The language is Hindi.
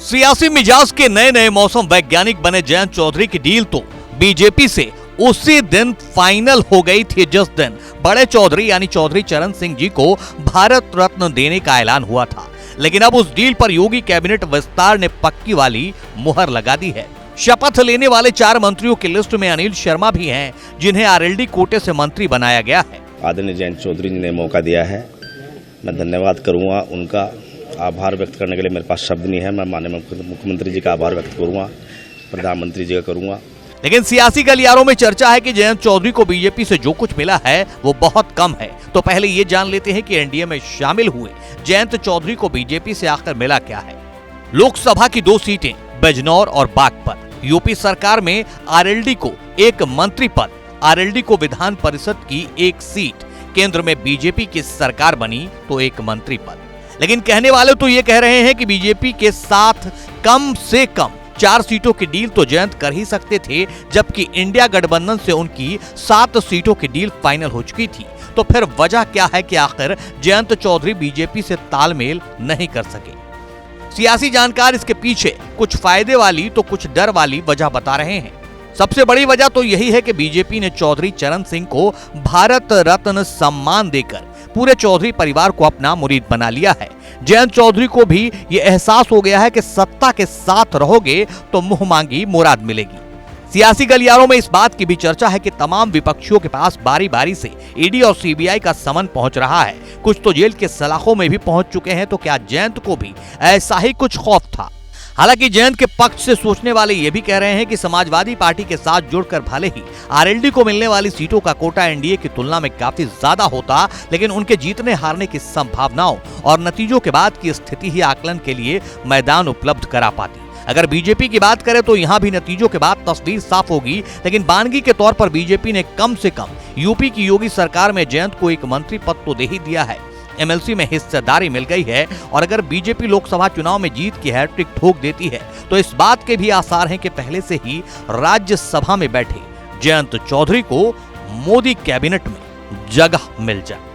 सियासी मिजाज के नए नए मौसम वैज्ञानिक बने जयंत चौधरी की डील तो बीजेपी से उसी दिन फाइनल हो गई थी जिस दिन बड़े चौधरी यानी चौधरी चरण सिंह जी को भारत रत्न देने का ऐलान हुआ था। लेकिन अब उस डील पर योगी कैबिनेट विस्तार ने पक्की वाली मुहर लगा दी है। शपथ लेने वाले 4 मंत्रियों की लिस्ट में अनिल शर्मा भी हैं, जिन्हें आरएलडी कोटे से मंत्री बनाया गया है। आदरणीय जयंत चौधरी जी ने मौका दिया है, मैं धन्यवाद करूंगा। उनका आभार व्यक्त करने के लिए मेरे पास शब्द नहीं है। मैं माननीय मुख्यमंत्री जी का आभार व्यक्त करूंगा, प्रधानमंत्री जी का करूंगा। लेकिन सियासी गलियारों में चर्चा है कि जयंत चौधरी को बीजेपी से जो कुछ मिला है वो बहुत कम है। तो पहले ये जान लेते हैं कि एनडीए में शामिल हुए जयंत चौधरी को बीजेपी से आखिर मिला क्या है। लोकसभा की 2 सीटें बिजनौर और बागपत। यूपी सरकार में आरएलडी को 1 मंत्री पद, आरएलडी को विधान परिषद की 1 सीट, केंद्र में बीजेपी की सरकार बनी तो 1 मंत्री पद। लेकिन कहने वाले तो ये कह रहे हैं कि बीजेपी के साथ कम से कम 4 सीटों की डील तो जयंत कर ही सकते थे, जबकि इंडिया गठबंधन से उनकी 7 सीटों की डील फाइनल हो चुकी थी। तो फिर वजह क्या है कि आखिर जयंत चौधरी बीजेपी से तालमेल नहीं कर सके। सियासी जानकार इसके पीछे कुछ फायदे वाली तो कुछ डर वाली वजह बता रहे हैं। सबसे बड़ी वजह तो यही है कि बीजेपी ने चौधरी चरण सिंह को भारत रत्न सम्मान देकर पूरे चौधरी परिवार को अपना मुरीद बना लिया है। जयंत चौधरी को भी ये एहसास हो गया है कि सत्ता के साथ रहोगे तो मुंह मांगी मुराद मिलेगी। सियासी गलियारों में इस बात की भी चर्चा है कि तमाम विपक्षियों के पास बारी बारी से ईडी और सीबीआई का समन पहुंच रहा है। कुछ तो जेल के सलाखों में भी पहुंच चुके हैं। तो क्या जयंत को भी ऐसा ही कुछ खौफ था? हालांकि जयंत के पक्ष से सोचने वाले ये भी कह रहे हैं कि समाजवादी पार्टी के साथ जुड़कर भले ही आरएलडी को मिलने वाली सीटों का कोटा एनडीए की तुलना में काफी ज्यादा होता, लेकिन उनके जीतने हारने की संभावनाओं और नतीजों के बाद की स्थिति ही आकलन के लिए मैदान उपलब्ध करा पाती। अगर बीजेपी की बात करें तो यहाँ भी नतीजों के बाद तस्वीर साफ होगी। लेकिन बानगी के तौर पर बीजेपी ने कम से कम यूपी की योगी सरकार में जयंत को 1 मंत्री पद तो दे ही दिया है। एमएलसी में हिस्सेदारी मिल गई है और अगर बीजेपी लोकसभा चुनाव में जीत की हैट्रिक ठोक देती है तो इस बात के भी आसार हैं कि पहले से ही राज्यसभा में बैठे जयंत चौधरी को मोदी कैबिनेट में जगह मिल जाए।